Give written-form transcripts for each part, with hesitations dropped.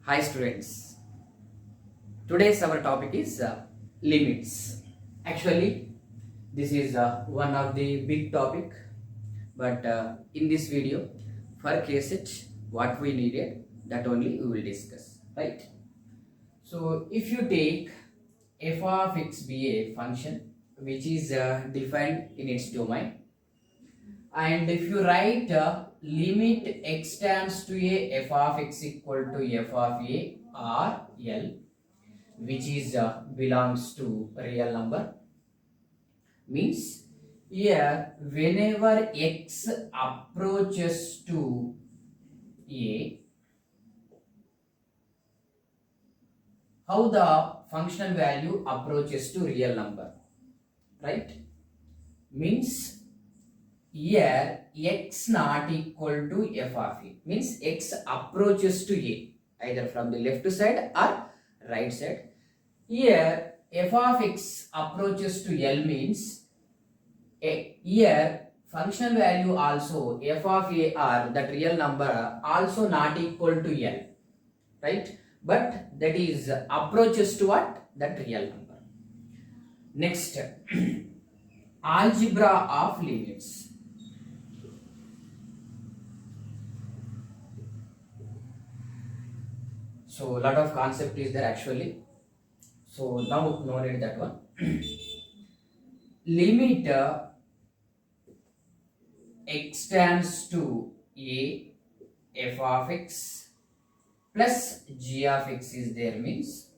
Hi students, today's our topic is limits. Actually, this is one of the big topic, but in this video, for cases what we needed, that only we will discuss, right? So if you take f of x be a function which is defined in its domain, and if you write limit x tends to a f of x equal to f of a or L, which is belongs to real number, means here whenever x approaches to a, how the functional value approaches to real number, right? Means here x not equal to f of a, means x approaches to a either from the left side or right side. Here f of x approaches to L means here functional value also f of a or that real number also not equal to L, right? But that is approaches to what? That real number. Next, algebra of limits. So a lot of concept is there actually. So now no need that one. Limit x tends to a f of x plus g of x is there, means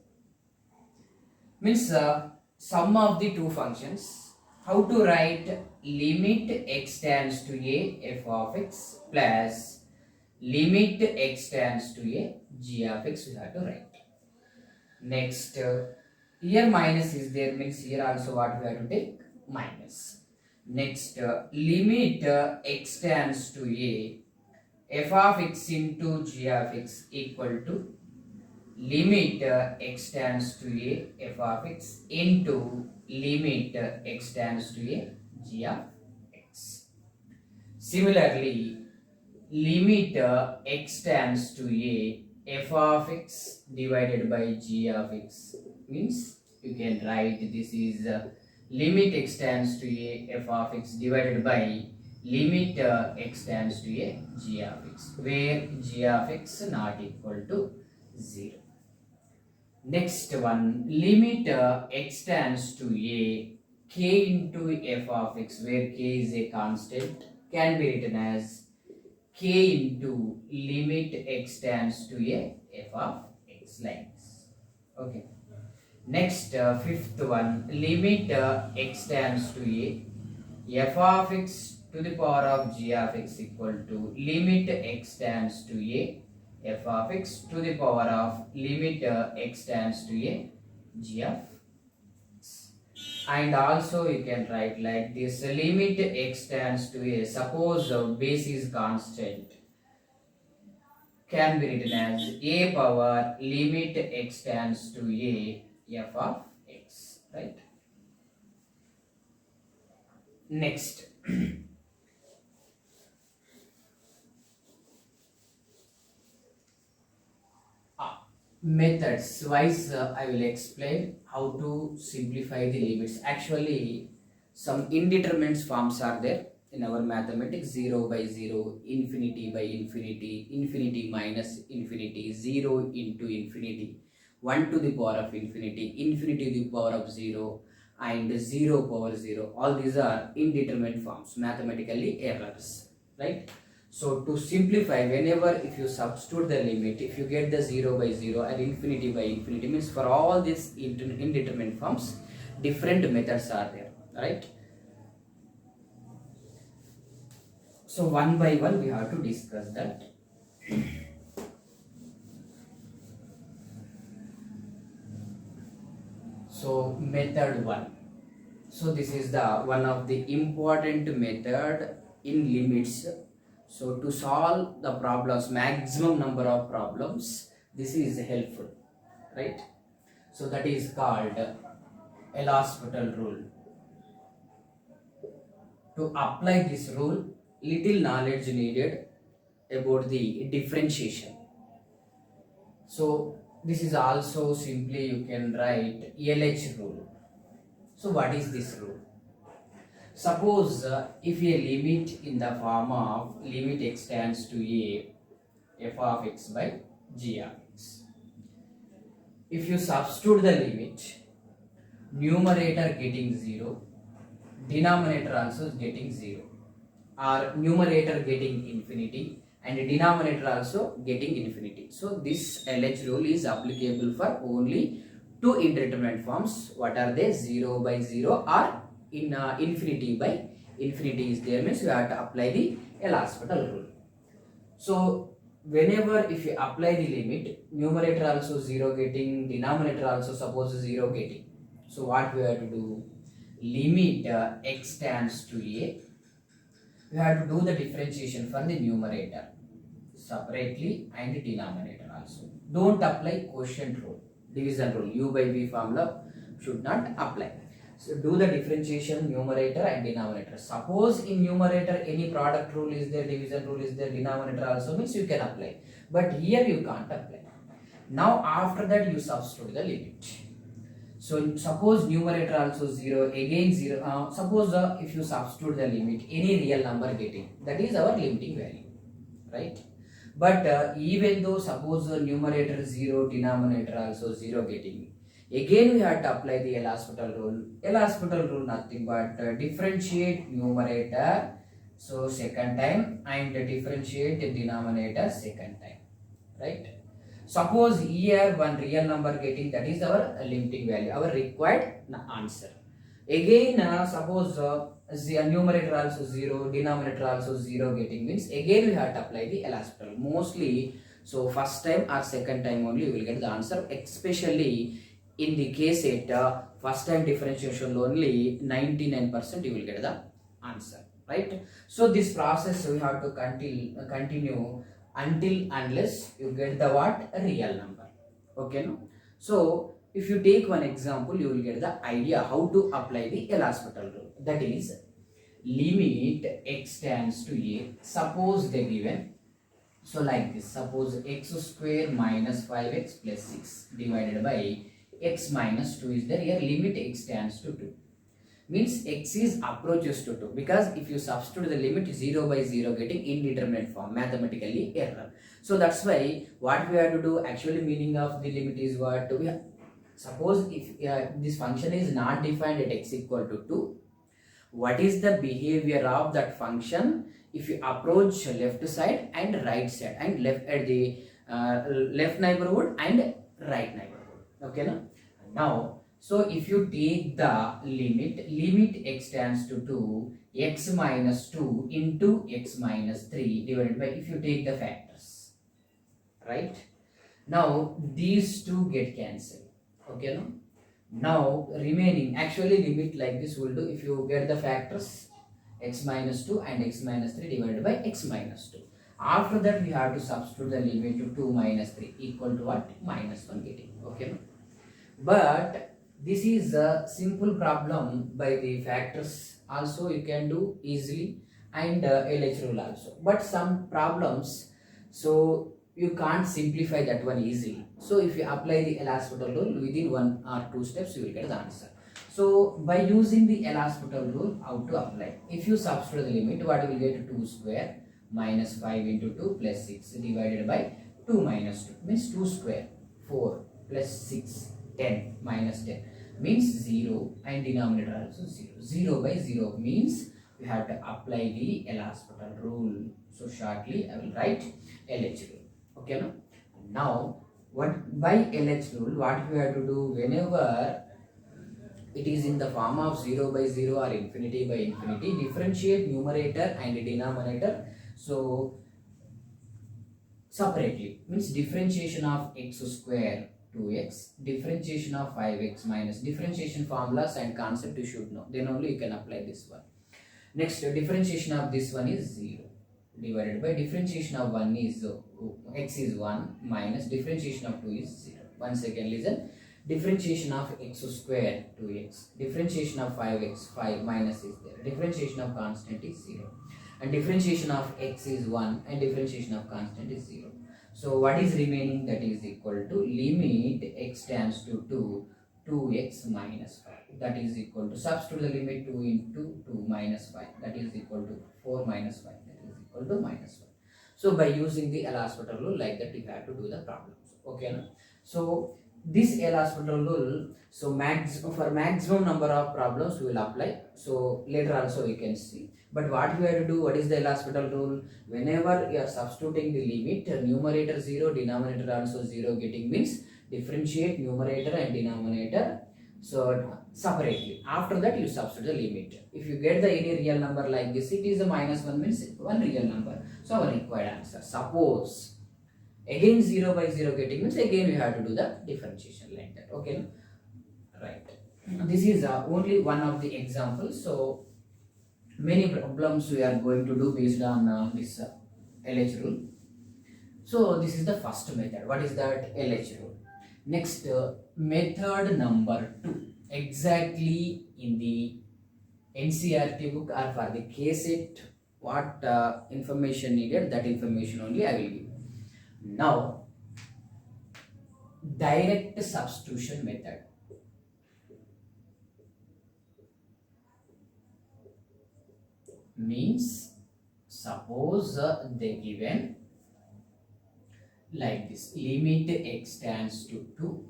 sum of the two functions. How to write limit x tends to a f of x plus limit x tends to a g of x, we have to write. Next, here minus is there, means here also what we have to take? Minus. Next, limit x tends to a f of x into g of x equal to limit x tends to a f of x into limit x tends to a g of x. Similarly, limit x tends to a f of x divided by g of x, means you can write this is limit x tends to a f of x divided by limit x tends to a g of x, where g of x not equal to 0. Next one, limit x tends to a k into f of x, where k is a constant, can be written as k into limit x tends to a f of x, like this. Okay. Next, fifth one, limit x tends to a f of x to the power of g of x equal to limit x tends to a f of x to the power of limit x tends to a g of x. And also you can write like this, limit x tends to a, suppose base is constant, can be written as a power limit x tends to a f of x, right? Next, methods wise, I will explain how to simplify the limits. Actually, some indeterminate forms are there in our mathematics: 0 by 0, infinity by infinity, infinity minus infinity, 0 into infinity, 1 to the power of infinity, infinity to the power of 0, and 0 power 0. All these are indeterminate forms, mathematically errors, right? So to simplify, whenever if you substitute the limit, if you get the 0 by 0 and infinity by infinity, means for all these indeterminate forms, different methods are there, right? So one by one we have to discuss that. So method 1. So this is the one of the important method in limits. So to solve the problems, maximum number of problems, this is helpful, right? So that is called L'Hospital rule. To apply this rule, little knowledge needed about the differentiation. So this is also simply you can write LH rule. So what is this rule? Suppose if a limit in the form of limit x tends to a f of x by g of x, if you substitute the limit, numerator getting 0, denominator also is getting 0, or numerator getting infinity and denominator also getting infinity. So this LH rule is applicable for only two indeterminate forms. What are they? 0 by 0 or in infinity by infinity is there, means you have to apply the L'Hospital rule. So whenever if you apply the limit, numerator also 0 getting, denominator also suppose 0 getting. So what we have to do? Limit x tends to a, we have to do the differentiation for the numerator separately and the denominator also. Don't apply quotient rule, division rule, u by v formula should not apply. So do the differentiation numerator and denominator. Suppose in numerator any product rule is there, division rule is there, denominator also, means you can apply, but here you can't apply. Now after that you substitute the limit. So suppose numerator also 0, again 0. Suppose if you substitute the limit, any real number getting, that is our limiting value, right? But even though suppose numerator 0, denominator also 0 getting, again we have to apply the L'Hospital rule. L'Hospital rule nothing but differentiate numerator so second time and differentiate the denominator second time, right? Suppose here one real number getting, that is our limiting value, our required answer. Again suppose the numerator also 0, denominator also 0 getting, means again we have to apply the L'Hospital. Mostly so first time or second time only you will get the answer, especially in the case at first time differentiation only 99% you will get the answer, right? So this process we have to continue until unless you get the what? A real number. Okay, no? So if you take one example, you will get the idea how to apply the L'Hospital rule. That is, limit x tends to a, suppose they given, so like this, suppose x square minus 5x plus 6 divided by x minus 2 is there. Here limit x tends to 2, means x is approaches to 2, because if you substitute the limit 0 by 0 getting indeterminate form, mathematically error. So that's why what we have to do, actually meaning of the limit is what we have, suppose if this function is not defined at x equal to 2, what is the behavior of that function if you approach left side and right side, and left at the left neighborhood and right neighborhood. Okay, no? Now so if you take the limit x tends to 2, x minus 2 into x minus 3 divided by, if you take the factors, right? Now these two get cancelled. Okay, no? Now remaining, actually limit like this will do if you get the factors x minus 2 and x minus 3 divided by x minus 2. After that we have to substitute the limit to 2 minus 3 equal to what? Minus 1 getting. Okay, no? But this is a simple problem by the factors also you can do easily, and LH rule also. But some problems, so you can't simplify that one easily. So if you apply the L'Hospital rule, within 1 or 2 steps you will get the answer. So by using the L'Hospital rule, how to apply? If you substitute the limit, what you will get? 2 square minus 5 into 2 plus 6 divided by 2 minus 2, means 2 square, 4 plus 6, 10 minus 10, means 0, and denominator also 0. 0 by 0 means you have to apply the L'Hospital rule. So shortly I will write LH rule. Okay, no? Now what by LH rule, what we have to do, whenever it is in the form of 0 by 0 or infinity by infinity, differentiate numerator and denominator so separately, means differentiation of x square 2x, differentiation of 5x minus, differentiation formulas and concept you should know, then only you can apply this one. Next, differentiation of this one is 0 divided by differentiation of 1 is x is 1 minus differentiation of 2 is 0. Once again listen, differentiation of x square 2x, differentiation of 5x 5 minus is there, differentiation of constant is 0, and differentiation of x is 1 and differentiation of constant is 0. So what is remaining? That is equal to limit x tends to 2, 2x minus 5. That is equal to, substitute the limit 2 into 2 minus 5. That is equal to 4 minus 5. That is equal to minus 5. So by using the L'Hospital rule, like that you have to do the problems. Okay. So this L'Hospital rule, so for maximum number of problems we will apply. So later also we can see. But what we have to do, what is the L'Hospital rule? Whenever you are substituting the limit, numerator 0, denominator also 0 getting, means differentiate numerator and denominator so separately. After that you substitute the limit. If you get the any real number like this, it is a minus 1, means one real number. So our required answer. Suppose again 0 by 0 getting, means again we have to do the differentiation like that. Okay, right. This is only one of the examples. So many problems we are going to do based on this LH rule. So this is the first method. What is that? LH rule. Next, method number 2. Exactly in the NCERT book or for the KSET, what information needed, that information only I will give. Now, direct substitution method. Means, suppose they given like this, limit x tends to 2,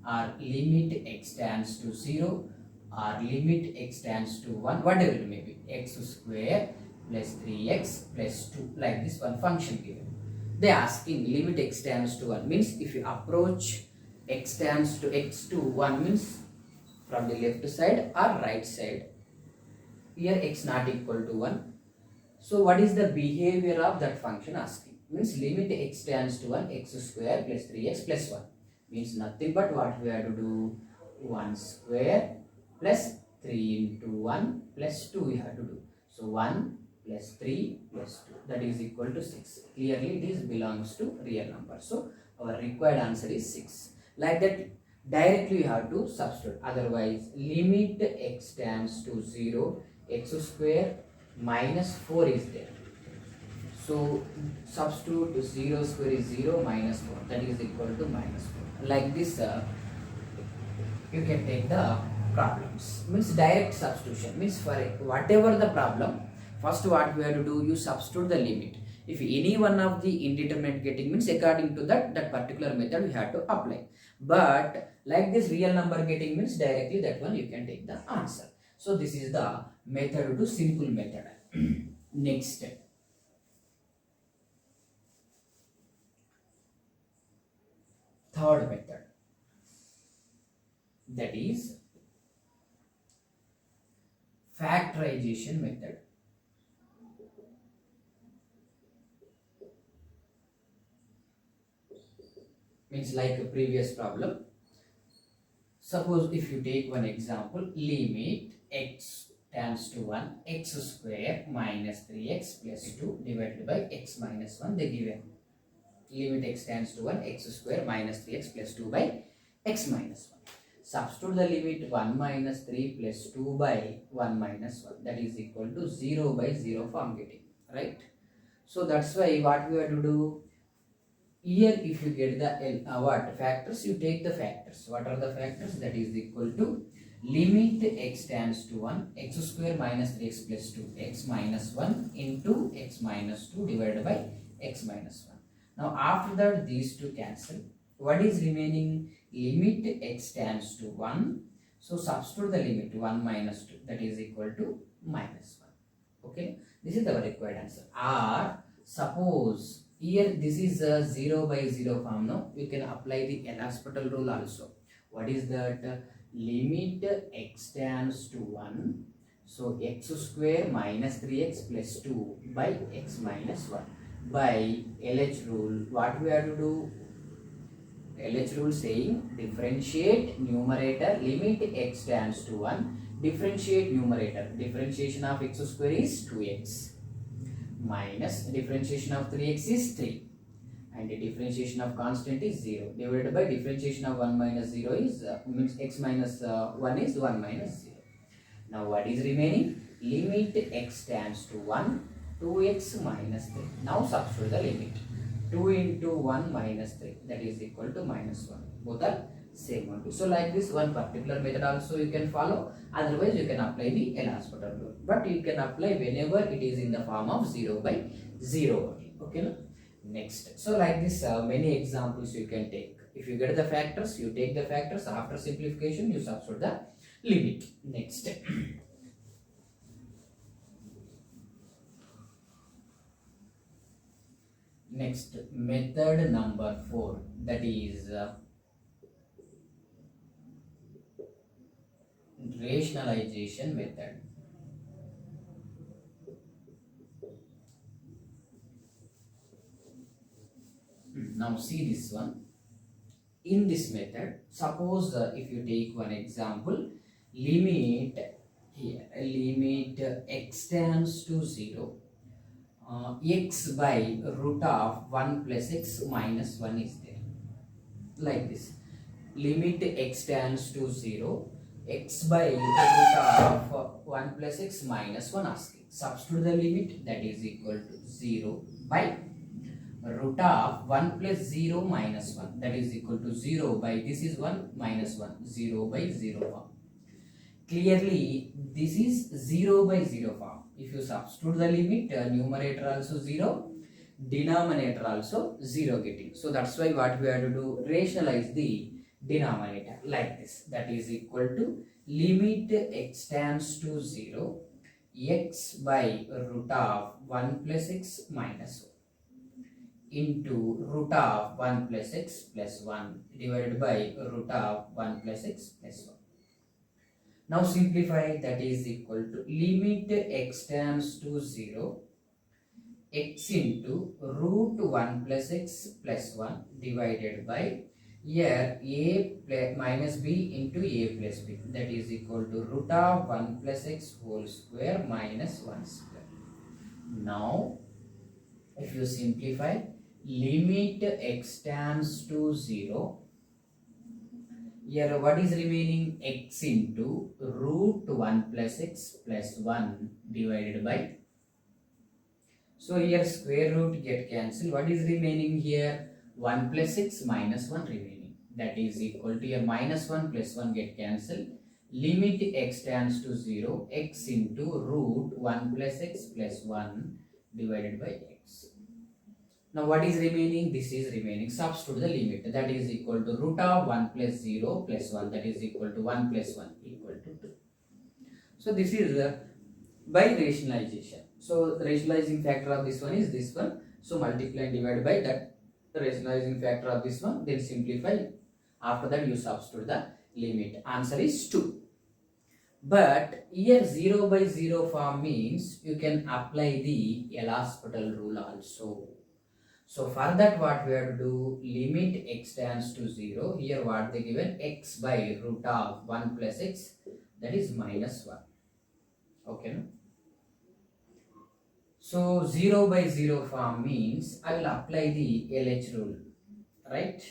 or limit x tends to 0, or limit x tends to 1, whatever it may be, x square plus 3x plus 2, like this one function given. They are asking limit x tends to 1, means if you approach x tends to x to 1, means from the left side or right side. Here x not equal to 1. So what is the behavior of that function asking? Means limit x tends to 1, x square plus 3x plus 1. Means nothing but what we have to do, 1 square plus 3 into 1 plus 2 we have to do. So 1 plus 3 plus 2, that is equal to 6. Clearly this belongs to real number. So our required answer is 6. Like that directly you have to substitute. Otherwise limit x tends to 0, x square minus 4 is there. So substitute 0 square is 0 minus 4, that is equal to minus 4. Like this you can take the problems. Means direct substitution. Means for whatever the problem, first what we have to do, you substitute the limit. If any one of the indeterminate getting, means according to that particular method we have to apply. But like this real number getting, means directly that one you can take the answer. So this is the method to simple method. Next, third method, that is factorization method. Means like a previous problem. Suppose if you take one example, limit x tends to 1, x square minus 3x plus 2 divided by x minus 1, they given. Limit x tends to 1, x square minus 3x plus 2 by x minus 1. Substitute the limit 1 minus 3 plus 2 by 1 minus 1, that is equal to 0 by 0 form getting, right? So that's why what we have to do, here if you get the factors, you take the factors. What are the factors? That is equal to limit x tends to 1, x square minus 3x plus 2, x minus 1 into x minus 2 divided by x minus 1. Now after that these two cancel. What is remaining? Limit x tends to 1. So substitute the limit 1 minus 2, that is equal to minus 1. Okay, this is our required answer. Or suppose here this is a 0 by 0 form. Now we can apply the L'Hospital rule also. What is that? Limit x tends to 1. So x square minus 3x plus 2 by x minus 1. By LH rule, what we have to do? LH rule saying differentiate numerator, limit x tends to 1, differentiate numerator, differentiation of x square is 2x, minus differentiation of 3x is 3, and the differentiation of constant is 0, divided by differentiation of 1 minus 0 is, means x minus 1 is 1 minus 0. Now what is remaining? Limit x tends to 1, 2x minus 3. Now substitute the limit. 2 into 1 minus 3, that is equal to minus 1. Both are same only. So like this one particular method also you can follow, otherwise you can apply the L'Hospital rule, but you can apply whenever it is in the form of 0 by 0 only. Okay, no? Next, so like this many examples you can take. If you get the factors, you take the factors. After simplification, you substitute the limit. Next. Next, method number 4, that is rationalization method. Now see this one. In this method, suppose if you take one example, limit x tends to 0, x by root of 1 plus x minus 1 is there. Like this, limit x tends to 0, x by root of 1 plus x minus 1 asking. Substitute the limit, that is equal to 0 by root of 1 plus 0 minus 1, that is equal to 0 by, this is 1 minus 1, 0 by 0 form. Clearly this is 0 by 0 form. If you substitute the limit, numerator also 0, denominator also 0 getting. So that's why what we have to do, rationalize the denominator like this, that is equal to limit x tends to 0, x by root of 1 plus x minus 1 into root of 1 plus x plus 1 divided by root of 1 plus x plus 1. Now simplify, that is equal to limit x tends to 0, x into root 1 plus x plus 1 divided by here a plus minus b into a plus b, that is equal to root of 1 plus x whole square minus 1 square. Now if you simplify, limit x tends to 0, here what is remaining, x into root 1 plus x plus 1 divided by, so here square root get cancelled, what is remaining here, 1 plus x minus 1 remaining, that is equal to here minus 1 plus 1 get cancelled, limit x tends to 0, x into root 1 plus x plus 1 divided by x. Now what is remaining, this is remaining, substitute the limit, that is equal to root of 1 plus 0 plus 1, that is equal to 1 plus 1 equal to 2. So this is by rationalization. So the rationalizing factor of this one is this one, so multiply and divide by that rationalizing factor of this one, then simplify, after that you substitute the limit, answer is 2. But here 0 by 0 form means you can apply the L'Hospital rule also. So for that what we have to do, limit x tends to 0, here what they given, x by root of 1 plus x, that is minus 1. Okay, no? So 0 by 0 form means I will apply the LH rule, right?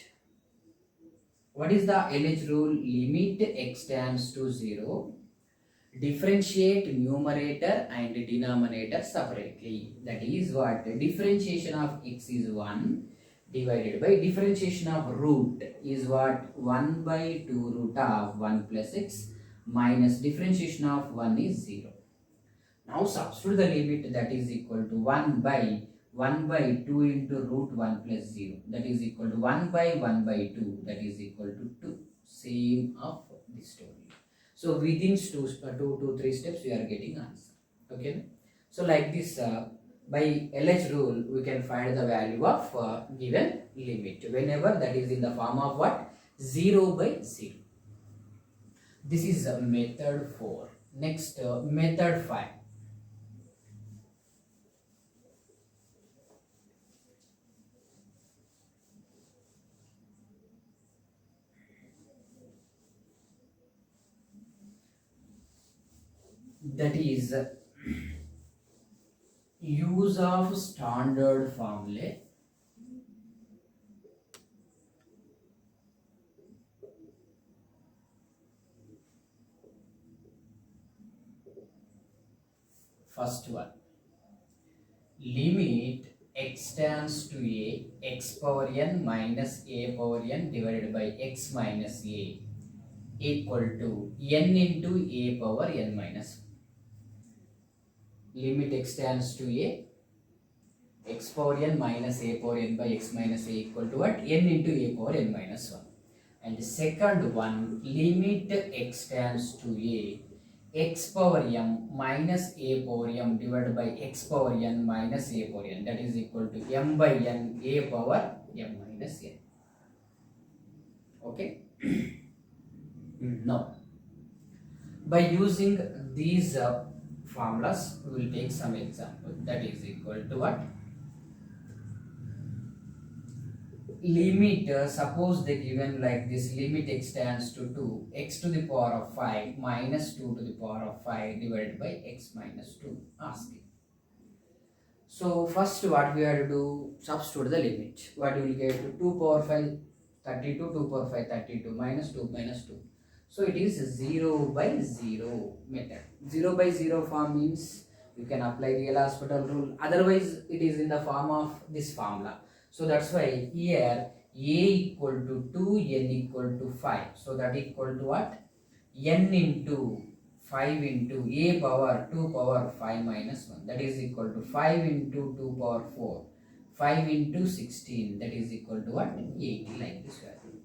What is the LH rule? Limit x tends to 0, differentiate numerator and denominator separately. That is what? Differentiation of x is 1 divided by differentiation of root is what? 1 by 2 root of 1 plus x minus differentiation of 1 is 0. Now substitute the limit, that is equal to 1 by 2 into root 1 plus 0, that is equal to 1 by 2, that is equal to 2. Same of this story. So within 2 to 3 steps we are getting answer. Okay. So like this by LH rule we can find the value of given limit whenever that is in the form of what? 0 by 0. This is method 4. Next method 5. That is use of standard formula first one, limit x tends to a x power n minus a power n divided by x minus a equal to n into a power n minus 1. Limit x tends to a x power n minus a power n by x minus a equal to what? N into a power n minus 1. And the second one, limit x tends to a x power m minus a power m divided by x power n minus a power n, that is equal to m by n a power m minus n. Okay. Now, by using these formulas, we will take some example. That is equal to what? Limit, suppose they given like this, limit x tends to 2, x to the power of 5 minus 2 to the power of 5 divided by x minus 2, asking. So first what we have to do, substitute the limit. What you will get? 2 power 5 32, 2 power 5 32, minus 2 minus 2. So it is 0 by 0 method. 0 by 0 form means you can apply the L'Hospital rule, otherwise it is in the form of this formula. So that's why here a equal to 2, n equal to 5. So that equal to what? N into 5 into a power 2 power 5 minus 1. That is equal to 5 into 2 power 4. 5 into 16. That is equal to what? 80, like this value.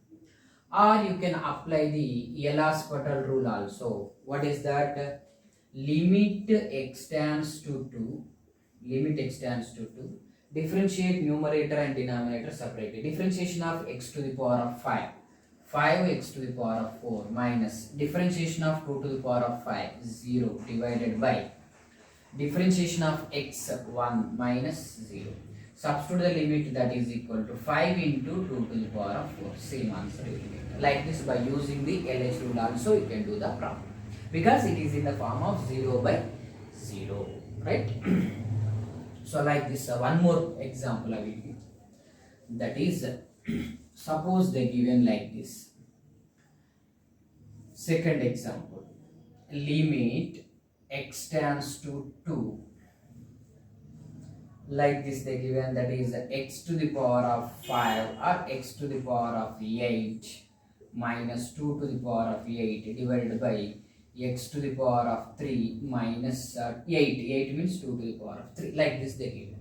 Or you can apply the L'Hospital rule also. What is that? Limit x tends to 2. Limit x tends to 2. Differentiate numerator and denominator separately. Differentiation of x to the power of 5. 5x to the power of 4 minus differentiation of 2 to the power of 5, 0 divided by differentiation of x 1 minus 0. Substitute the limit, that is equal to 5 into 2 to the power of 4. Same answer you will get. Like this, by using the LH rule also you can do the problem. Because it is in the form of 0 by 0. Right? So like this, one more example I will give. That is, suppose they given like this. Second example, limit x tends to 2. Like this they given, that is x to the power of 5 or x to the power of 8 minus 2 to the power of 8 divided by x to the power of 3 minus 8. 8 means 2 to the power of 3. Like this they given.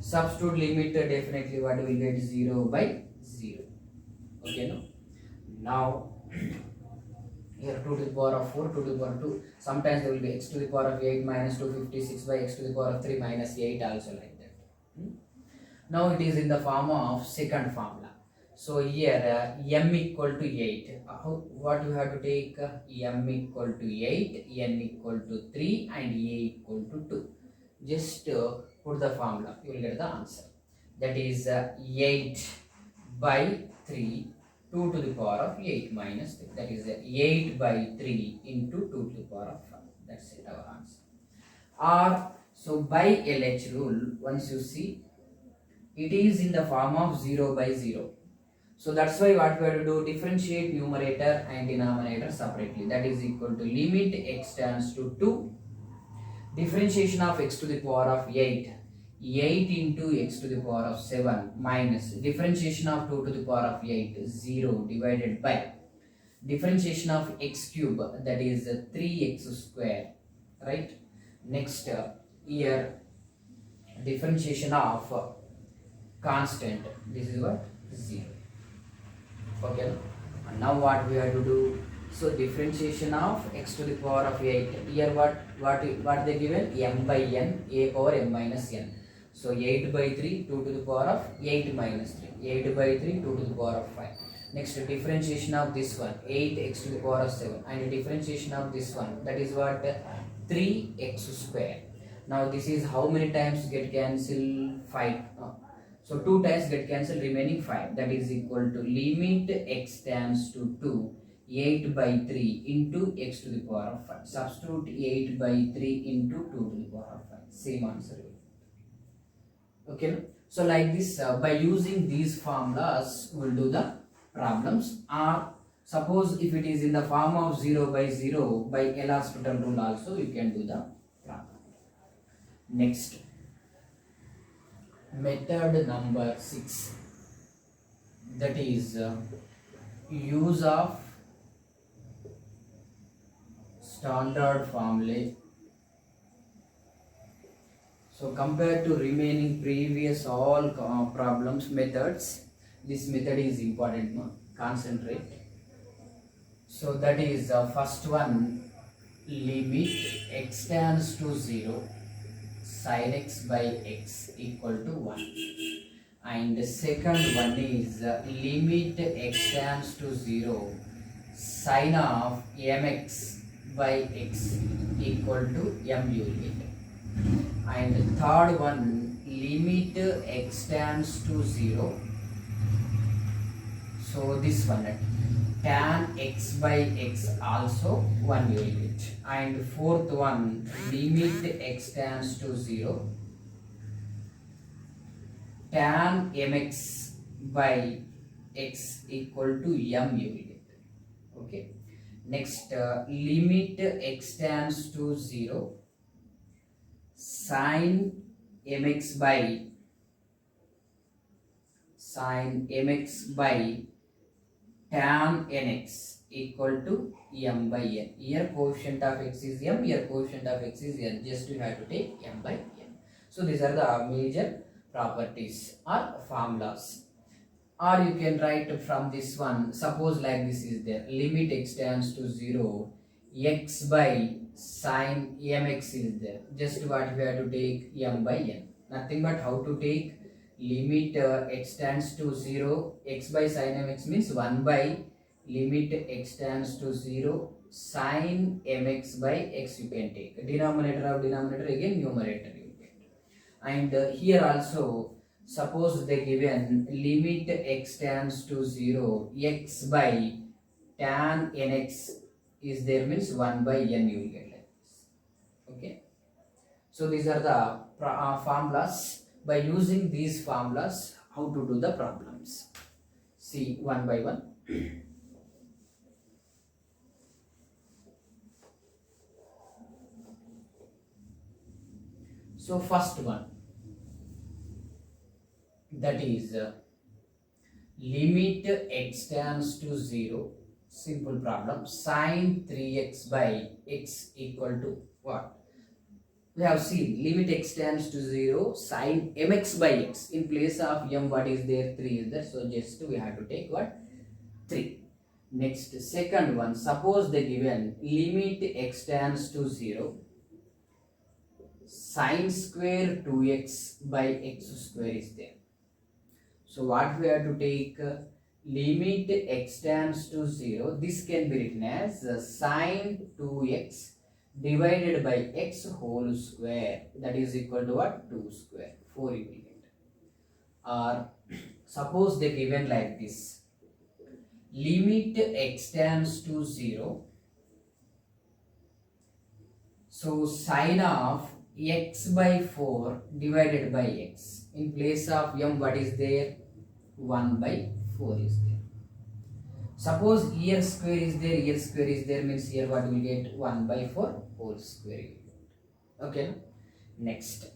Substitute limit, definitely what we will get? 0 by 0. Okay, no? Now here 2 to the power of 4, 2 to the power of 2. Sometimes there will be x to the power of 8 minus 256 by x to the power of 3 minus 8, also like that. Now it is in the form of second formula. So here m equal to 8. What you have to take? M equal to 8, n equal to 3 and a equal to 2. Just put the formula, you will get the answer. That is 8 by 3, 2 to the power of 8 minus 3. That is 8 by 3 into 2 to the power of 5. That's it, our answer. Or, so by LH rule, once you see, it is in the form of 0 by 0. So that's why what we have to do, differentiate numerator and denominator separately. That is equal to limit x tends to 2. Differentiation of x to the power of 8. 8 into x to the power of 7 minus differentiation of 2 to the power of 8, 0 divided by differentiation of x cube, that is 3x square, right? Next here differentiation of constant, this is what? 0. Okay, and now what we have to do? So differentiation of x to the power of 8. Here what they given? M by n, a power m minus n. So 8 by 3, 2 to the power of 8 minus 3. 8 by 3, 2 to the power of 5. Next differentiation of this one, 8x to the power of 7. And differentiation of this one, that is what? 3x square. Now this is how many times get cancelled? 5. So 2 times get cancelled, remaining 5. That is equal to limit x tends to 2. 8 by 3 into x to the power of 5. Substitute 8 by 3 into 2 to the power of 5. Same answer. Okay. So like this, by using these formulas, we will do the problems. Or suppose if it is in the form of 0 by 0, by L'Hospital rule also, you can do the problem. Next. Method number 6, that is use of standard formulae. So compared to remaining previous all problems methods, this method is important, no? Concentrate. So that is first one, limit x tends to 0 sin x by x equal to 1, and the second one is limit x tends to 0 sin of mx by x equal to m you will get, and the third one, limit x tends to 0, so this one tan x by x also 1 you will get, and fourth one, limit x tends to 0 tan mx by x equal to m you will get. Okay, next limit x tends to 0 sin mx by tan nx equal to m by n. Here coefficient of x is m, here coefficient of x is n. Just you have to take m by n. So these are the major properties or formulas. Or you can write from this one, suppose like this is there, limit x tends to 0 x by sin mx is there. Just what we have to take m by n. Nothing but how to take limit x tends to 0 x by sin mx means 1 by limit x tends to 0 sin mx by x you can take. Denominator of denominator again numerator you get. And here also suppose they given limit x tends to 0 x by tan nx is there means 1 by n you will get like this. Okay, so these are the formulas. By using these formulas, how to do the problems, see one by one. So first one, that is limit x tends to 0, simple problem, sin 3x by x equal to what? We have seen limit x tends to 0 sin mx by x, in place of m what is there, 3 is there, so just we have to take what, 3. Next second one, suppose they given limit x tends to 0 sin square 2x by x square is there. So what we have to take, limit x tends to 0, this can be written as sin 2x divided by x whole square, that is equal to what, 2 square, 4 you will get. Or suppose they given like this, limit x tends to 0, so sin of x by 4 divided by x, in place of m what is there, 1 by 4 is there. Suppose here square is there, here square is there, means here what we get, 1 by 4 whole square. Okay, next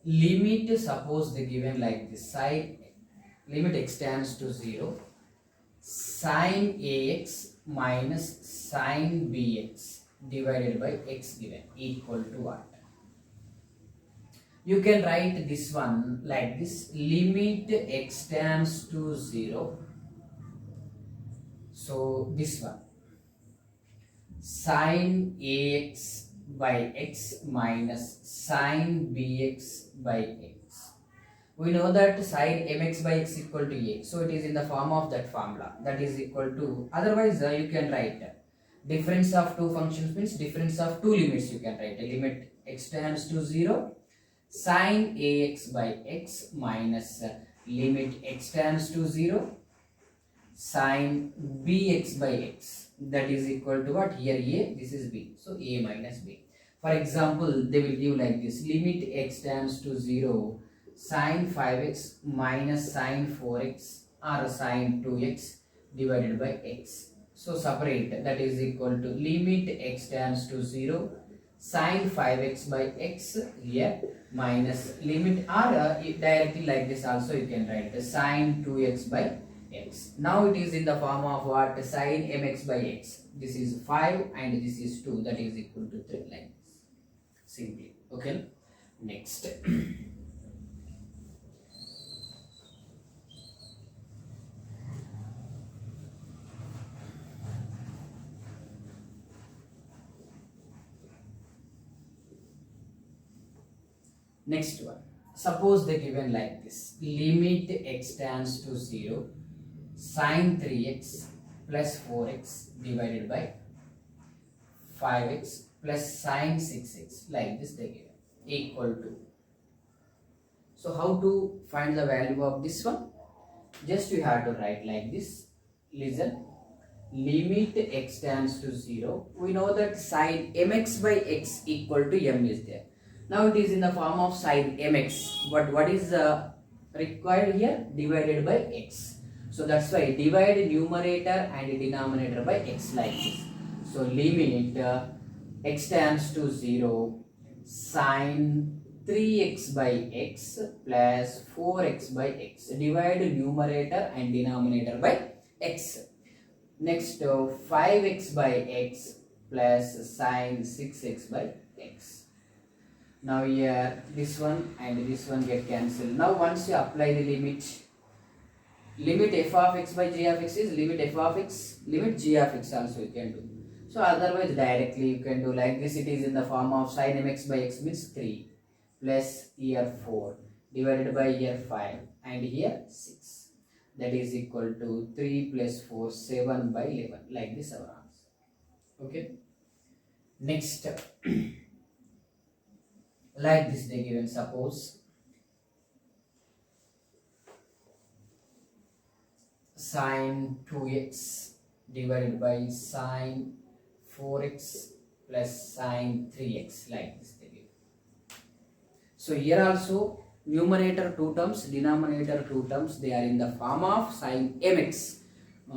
limit, suppose they given like this, side limit x tends to 0 sin ax minus sin bx divided by x given equal to what? You can write this one like this, limit x tends to 0, so this one, sin ax by x minus sin bx by x. We know that sin mx by x equal to a, so it is in the form of that formula, that is equal to, otherwise you can write difference of two functions means difference of two limits you can write, limit x tends to 0 sin ax by x minus limit x tends to 0 sin bx by x, that is equal to what, here a, this is b, so a minus b. For example, they will give like this, limit x tends to 0 sin 5x minus sin 4x or sin 2x divided by x. So separate, that is equal to limit x tends to 0 sine 5x by x here minus limit, or directly like this also you can write the sine 2x by x. Now it is in the form of what? Sine mx by x. This is 5 and this is 2, that is equal to 3, like this simply. Okay, next. Next one, suppose they given like this: limit x tends to 0 sine 3x plus 4x divided by 5x plus sine 6x, like this they given, equal to. So how to find the value of this one? Just you have to write like this. Listen, limit x tends to 0. We know that sine mx by x equal to m is there. Now it is in the form of sine mx, but what is required here? Divided by x. So that's why divide numerator and denominator by x, like this. So limit x tends to 0 sine 3x by x plus 4x by x. Divide numerator and denominator by x. Next 5x by x plus sine 6x by x. Now here this one and this one get cancelled. Now once you apply the limit f of x by g of x is limit f of x, limit g of x also you can do. So otherwise directly you can do like this. It is in the form of sine mx by x means 3 plus here 4 divided by here 5 and here 6. That is equal to 3 plus 4, 7 by 11. Like this our answer. Okay. Next. Like this they given, suppose sine 2x divided by sine 4x plus sine 3x, like this they give. So here also numerator 2 terms, denominator 2 terms, they are in the form of sine mx.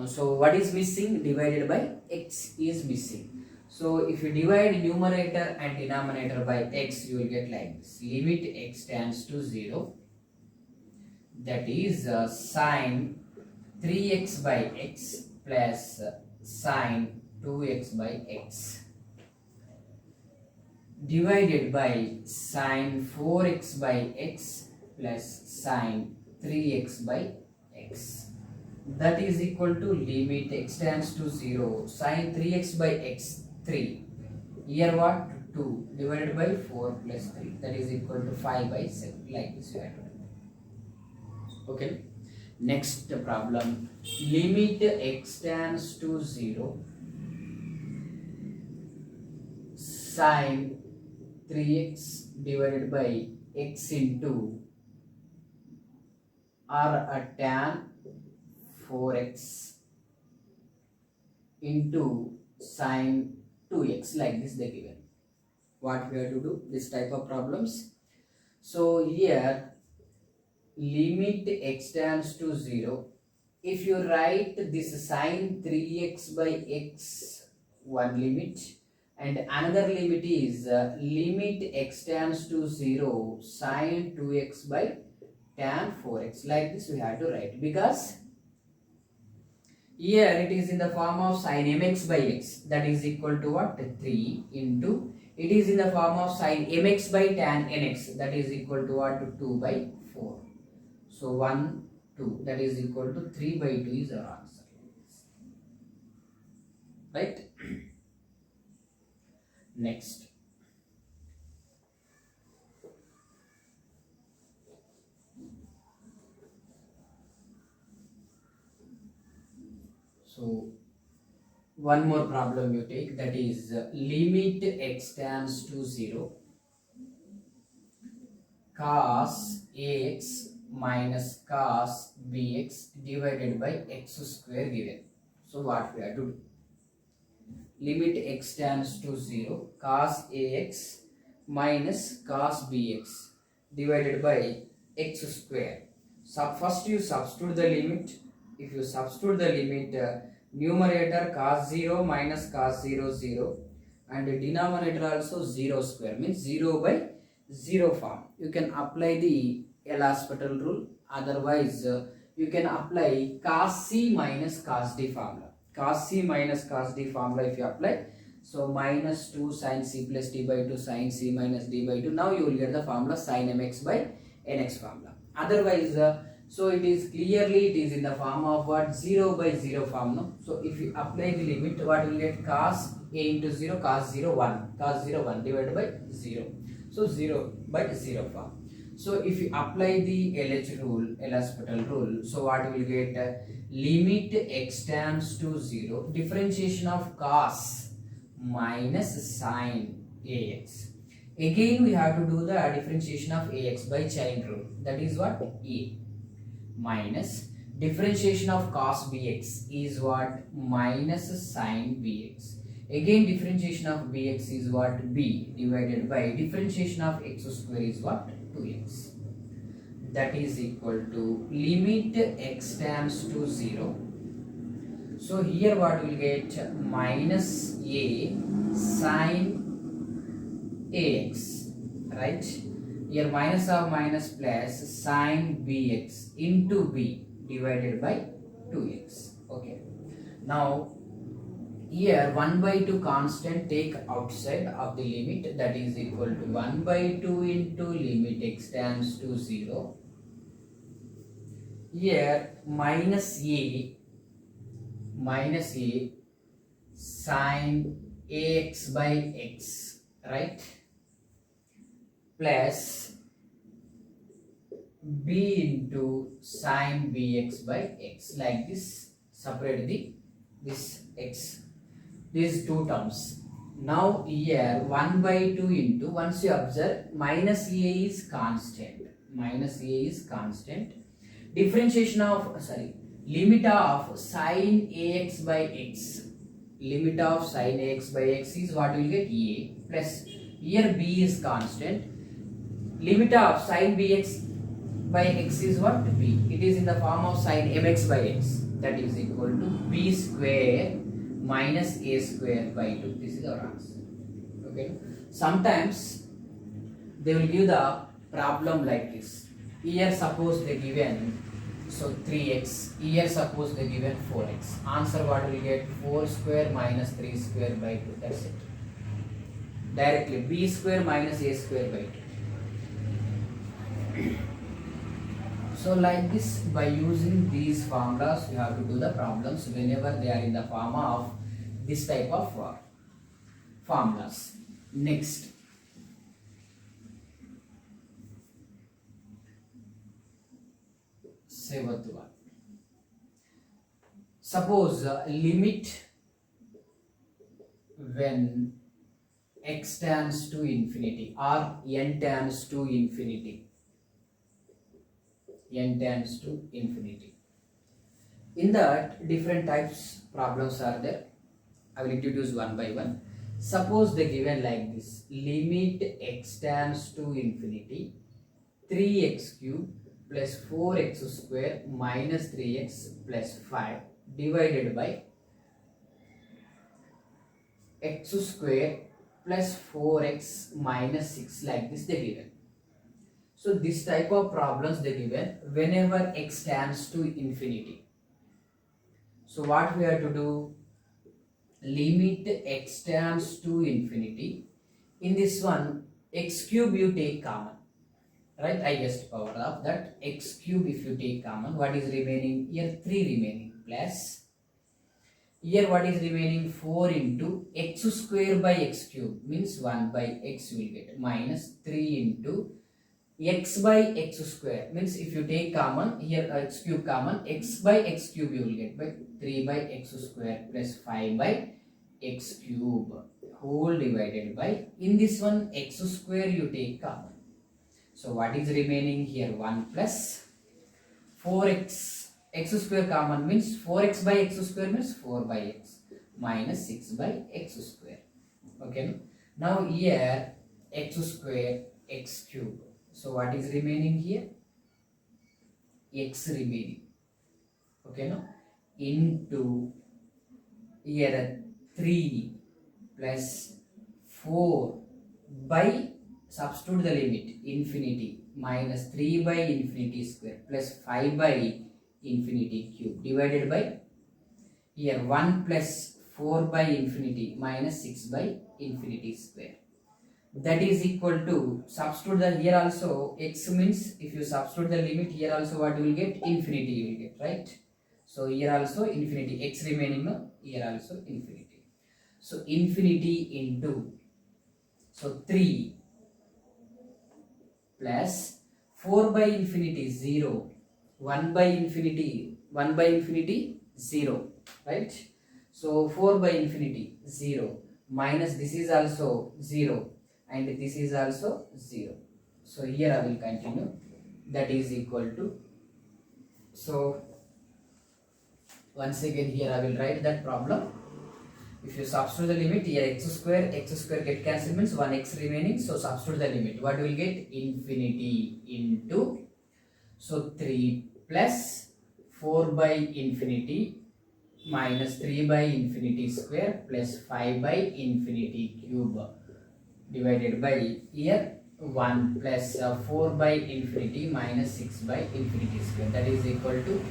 So what is missing? Divided by x is missing. So if you divide numerator and denominator by x, you will get like this: limit x tends to 0, that is sine 3x by x plus sine 2x by x divided by sine 4x by x plus sine 3x by x. That is equal to limit x tends to 0 sine 3x by x 3, here what? 2 divided by 4 plus 3, that is equal to 5 by 7, like this you have to do. Okay. Next problem, limit x tends to 0 sine 3x divided by x into or a tan 4x into sine 2x, like this they given. What we have to do? This type of problems. So here limit x tends to 0. If you write this sine 3x by x, one limit, and another limit is limit x tends to 0 sine 2x by tan 4x, like this we have to write, because here it is in the form of sine mx by x, that is equal to what? 3 into, it is in the form of sine mx by tan nx, that is equal to what? 2 by 4. So 1, 2, that is equal to 3 by 2 is our answer. Right? Next. So one more problem you take, that is limit x tends to 0 cos ax minus cos bx divided by x square given. So what we have to do? Limit x tends to 0 cos ax minus cos bx divided by x square. So first you substitute the limit. If you substitute the limit, numerator cos 0 minus cos 0 0, and denominator also 0 square, means 0 by 0 form. You can apply the L'Hospital rule, otherwise you can apply cos c minus cos d formula. Cos c minus cos d formula if you apply, so minus 2 sin c plus d by 2 sin c minus d by 2, now you will get the formula sin mx by nx formula. Otherwise so it is clearly it is in the form of what, 0 by 0 form, no? So if you apply the limit, what will get, cos a into 0, cos 0 1, cos 0 1 divided by 0, so 0 by 0 form. So if you apply the LH rule, L'Hospital rule, so what will get, limit x tends to 0, differentiation of cos minus sin ax. Again we have to do the differentiation of ax by chain rule, that is what, a, minus differentiation of cos bx is what, minus sin bx. Again differentiation of bx is what, b, divided by differentiation of x square is what, 2x. That is equal to limit x tends to 0. So here what we will get, minus a sin ax, right? Here minus of minus plus sin bx into b divided by 2x. Okay. Now here 1 by 2 constant take outside of the limit, that is equal to 1 by 2 into limit x tends to 0. Here minus a sin ax by x, right, plus b into sin bx by x, like this. Separate this x, these two terms. Now here 1 by 2 into, once you observe, minus a is constant, differentiation of limit of sin ax by x, limit of sin ax by x is what we will get, a, plus here b is constant, limit of sin bx by x is what, b, it is in the form of sin mx by x, that is equal to b square minus a square by 2. This is our answer. Okay. Sometimes they will give the problem like this. Here suppose they given, so 3x, here suppose they given 4x. Answer what will get, 4 square minus 3 square by 2. That's it. Directly b square minus a square by 2. So like this, by using these formulas you have to do the problems whenever they are in the form of this type of formulas. Next, seventh one. Suppose limit when x tends to infinity or n tends to infinity. N tends to infinity. In that, different types problems are there. I will introduce one by one. Suppose they given like this: limit x tends to infinity, 3x cube plus 4x square minus 3x plus 5 divided by x square plus 4x minus 6, like this they given. So this type of problems they given whenever x tends to infinity. So what we have to do, limit x tends to infinity. In this one, x cube you take common, right? Highest power of that x cube if you take common, what is remaining here? 3 remaining, plus here what is remaining, 4 into x square by x cube, means 1 by x you will get, minus 3 into x by x square, means if you take common here x cube common, x by x cube you will get by 3 by x square plus 5 by x cube whole divided by, in this one x square you take common. So what is remaining here, 1 plus 4x, x square common means 4x by x square means 4 by x minus 6 by x square. Okay. Now here x square x cube. So what is remaining here? X remaining. Okay, no? Into here 3 plus 4 by, substitute the limit, infinity minus 3 by infinity square plus 5 by infinity cube divided by here 1 plus 4 by infinity minus 6 by infinity square. That is equal to, substitute the here also x means if you substitute the limit here also what you will get, infinity you will get, right? So here also infinity, x remaining, no, here also infinity. So infinity into, so 3 plus 4 by infinity 0, 1 by infinity 0, right? So 4 by infinity 0 minus this is also 0 and this is also 0. So here I will continue. That is equal to, so once again here I will write that problem. If you substitute the limit here, x square get cancelled means 1x remaining. So substitute the limit, what will get, infinity into, so 3 plus 4 by infinity minus 3 by infinity square plus 5 by infinity cube divided by here 1 plus 4 by infinity minus 6 by infinity square. That is equal to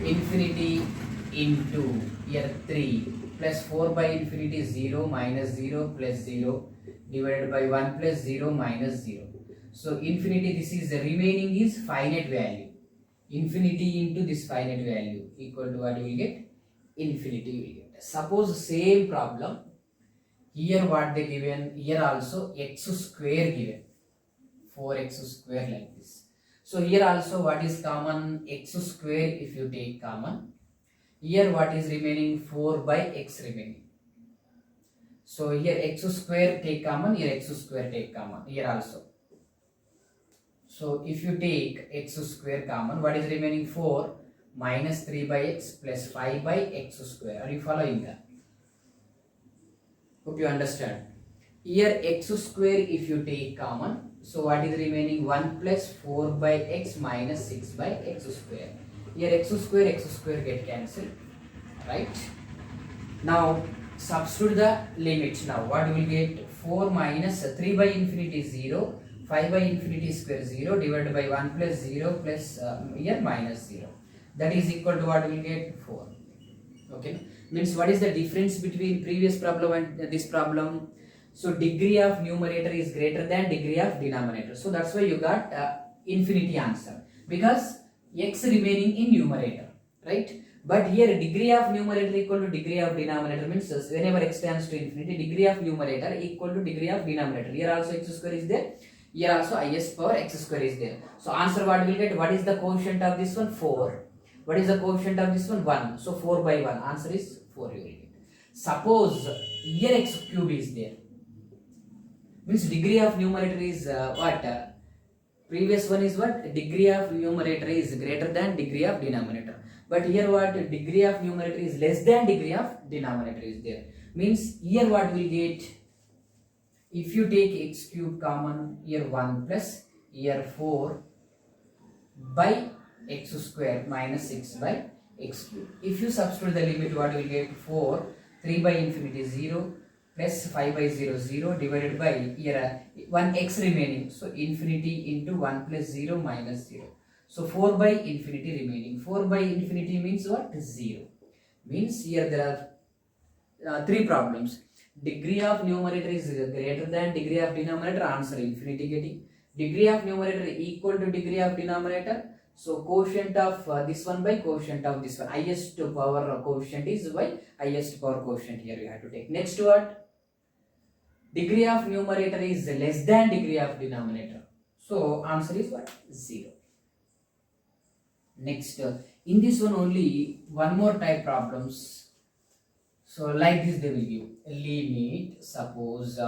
infinity into here 3 plus 4 by infinity 0 minus 0 plus 0 divided by 1 plus 0 minus 0. So infinity, this is the remaining is finite value. Infinity into this finite value equal to what you will get, infinity you will get. Suppose same problem, here what they given, here also x square given, 4x square like this. So here also what is common, x square if you take common, here what is remaining, 4 by x remaining. So here x square take common, here x square take common, here also. So if you take x square common, what is remaining, 4 minus 3 by x plus 5 by x square. Are you following that? Hope you understand. Here x square if you take common, so what is remaining, 1 plus 4 by x minus 6 by x square. Here x square get cancelled, right? Now substitute the limits. Now what you will get, 4 minus 3 by infinity 0, 5 by infinity square 0 divided by 1 plus 0 plus here minus 0. That is equal to what we will get, 4. Okay, means what is the difference between previous problem and this problem? So degree of numerator is greater than degree of denominator. So that's why you got infinity answer, because x remaining in numerator, right? But here degree of numerator equal to degree of denominator means whenever x tends to infinity, degree of numerator equal to degree of denominator. Here also x square is there, here also is power x square is there. So answer what will get, what is the quotient of this one, 4. What is the quotient of this one, 1. So 4 by 1, answer is 4 you will get. Suppose here x cube is there, means degree of numerator is what? Previous one is what? Degree of numerator is greater than degree of denominator. But here what? Degree of numerator is less than degree of denominator is there. Means here what we get? If you take x cube common, here 1 plus here 4 by x square minus 6 by x cube. If you substitute the limit, what will get? 4, 3 by infinity 0 plus 5 by 0, 0 divided by here 1 x remaining. So infinity into 1 plus 0 minus 0. So 4 by infinity remaining. 4 by infinity means what? 0. Means here there are 3 problems. Degree of numerator is greater than degree of denominator, answer infinity getting. Degree of numerator equal to degree of denominator. So quotient of this one by quotient of this one. Highest power quotient is by highest power quotient, here you have to take. Next what? Degree of numerator is less than degree of denominator. So answer is what? 0. Next, in this one only one more type problems. So like this they will give limit, suppose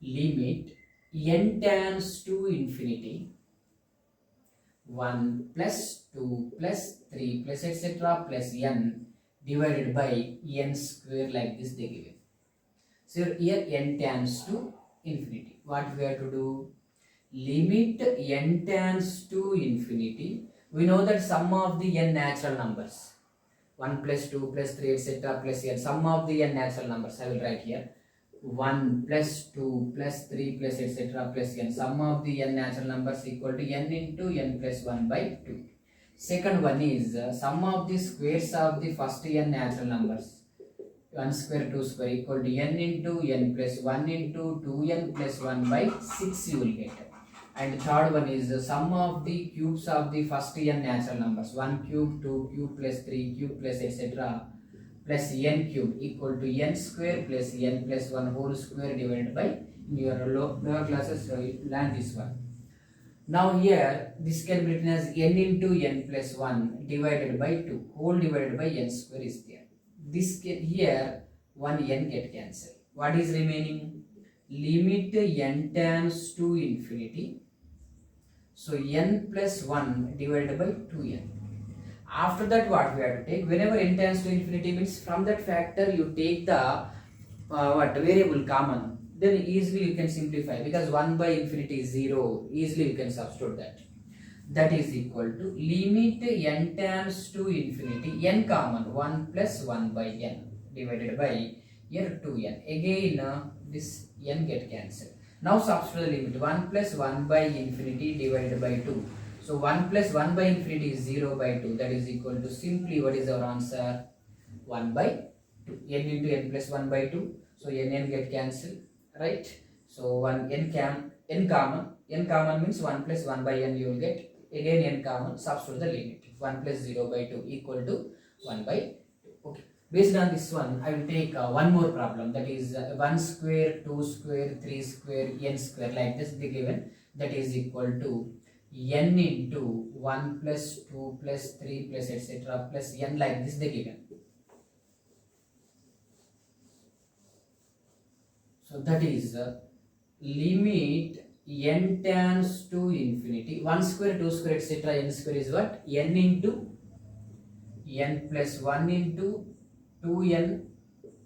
limit n tends to infinity 1 plus 2 plus 3 plus etc plus n divided by n square, like this they give it. So here n tends to infinity. What we have to do? Limit n tends to infinity We know that sum of the n natural numbers, 1 plus 2 plus 3 etc. plus n, sum of the n natural numbers, I will write here 1 plus 2 plus 3 plus etc. plus n, sum of the n natural numbers equal to n into n plus 1 by 2. Second one is sum of the squares of the first n natural numbers, 1 square 2 square equal to n into n plus 1 into 2n plus 1 by 6 you will get. And third one is the sum of the cubes of the first n natural numbers, 1 cube, 2 cube plus 3 cube plus etc. plus n cube equal to n square plus n plus 1 whole square divided by, in your lower classes learn this one. Now here this can be written as n into n plus 1 divided by 2 whole divided by n square is there. This can, here one n get cancelled. What is remaining? Limit n tends to infinity. So n plus 1 divided by 2n. After that what we have to take? Whenever n tends to infinity means from that factor you take the variable common. Then easily you can simplify, because 1 by infinity is 0. Easily you can substitute that. That is equal to limit n tends to infinity, n common 1 plus 1 by n divided by here 2n. Again this n get cancelled. Now substitute the limit 1 plus 1 by infinity divided by 2. So 1 plus 1 by infinity is 0 by 2. That is equal to simply what is our answer? 1 by 2. N into n plus 1 by 2. So n get cancelled, right? So n common means 1 plus 1 by n you will get. Again n common, substitute the limit 1 plus 0 by 2 equal to 1 by 2. Okay. Based on this one, I will take one more problem, that is 1 square, 2 square, 3 square, n square, like this they given. That is equal to n into 1 plus 2 plus 3 plus etc. plus n, like this they given. So that is limit n tends to infinity, 1 square, 2 square etc. n square is what? N into n plus 1 into 2n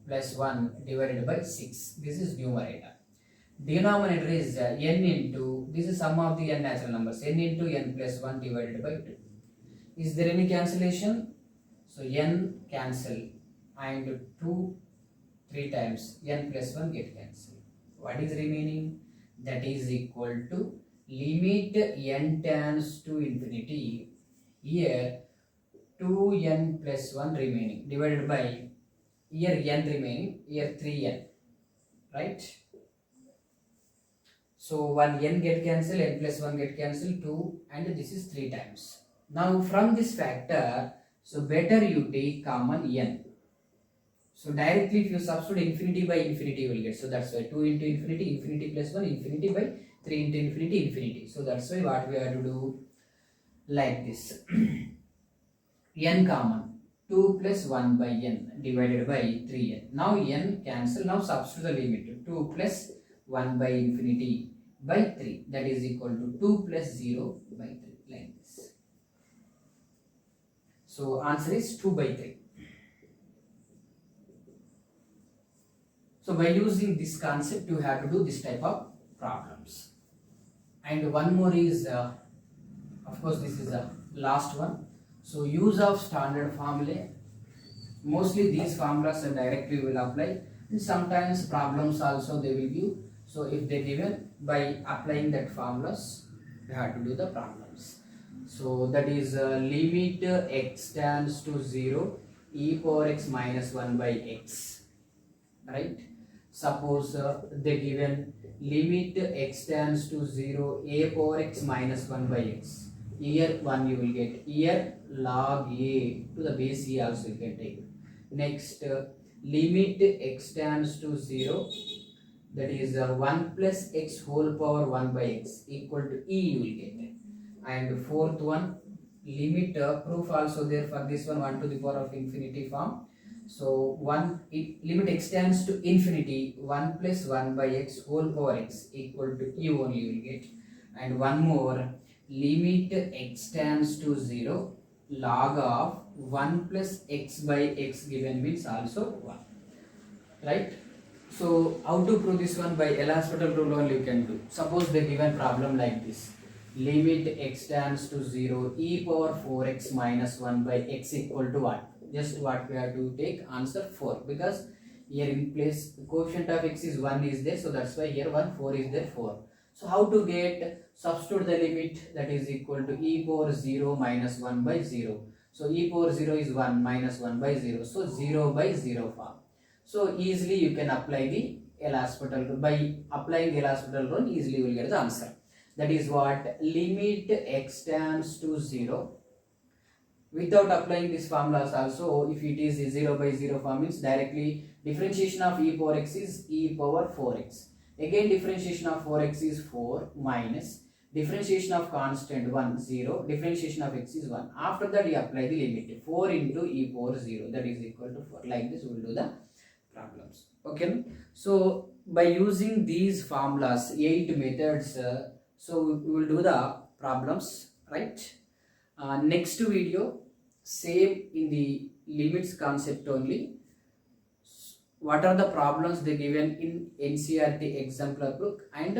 plus 1 divided by 6. This is numerator. Denominator is n into, this is sum of the n natural numbers, n into n plus 1 divided by 2. Is there any cancellation? So n cancel and 2 3 times n plus 1 get cancelled. What is remaining? That is equal to limit n tends to infinity, here 2n plus 1 remaining divided by here n remaining, here 3n, right? So 1 n get cancelled, n plus 1 get cancelled, 2, and this is 3 times. Now from this factor, so better you take common n. So directly if you substitute infinity by infinity you will get. So that's why 2 into infinity, infinity plus 1, infinity by 3 into infinity, infinity. So that's why what we have to do like this. N common, 2 plus 1 by n divided by 3n. Now n cancel, now substitute the limit, 2 plus 1 by infinity by 3, that is equal to 2 plus 0 by 3, like this. So answer is 2 by 3. So by using this concept you have to do this type of problems. And one more is, of course this is the last one. So use of standard formula. Mostly these formulas directly will apply, and sometimes problems also they will give. So if they given, by applying that formulas you have to do the problems. So that is limit x tends to 0 e power x minus 1 by x, right? Suppose they given limit x tends to 0 a power x minus 1 by x. Here 1 you will get, here log a to the base e also you can take. Next limit x tends to 0, that is 1 plus x whole power 1 by x equal to e you will get. And fourth one, limit proof also there for this one, 1 to the power of infinity form. So limit x tends to infinity, 1 plus 1 by x whole power x equal to e only you will get. And one more, limit x tends to 0 log of 1 plus x by x given means also 1, right? So how to prove this one? By LHospital rule only you can do. Suppose they given problem like this, limit x tends to 0 e power 4x minus 1 by x equal to what? Just what we have to take answer 4, because here in place the coefficient of x is 1 is there, so that's why here 1, 4 is there, 4. So how to get, substitute the limit, that is equal to e power 0 minus 1 by 0. So e power 0 is 1 minus 1 by 0, so 0 by 0 form. So easily you can apply the L'Hospital rule. By applying the L'Hospital rule, easily you will get the answer. That is what, limit x tends to 0. Without applying this formulas also, if it is 0 by 0 form, means directly differentiation of e power x is e power 4x. Again differentiation of 4x is 4 minus differentiation of constant 1, 0, differentiation of x is 1. After that you apply the limit, 4 into e power 0, that is equal to 4. Like this we will do the problems. Okay, so by using these formulas, 8 methods, so we will do the problems, right? Next video, same in the limits concept only. What are the problems they given in NCERT exemplar book, and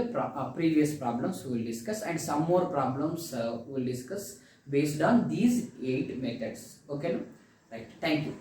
previous problems we will discuss, and some more problems we will discuss based on these 8 methods. Okay, right? Thank you.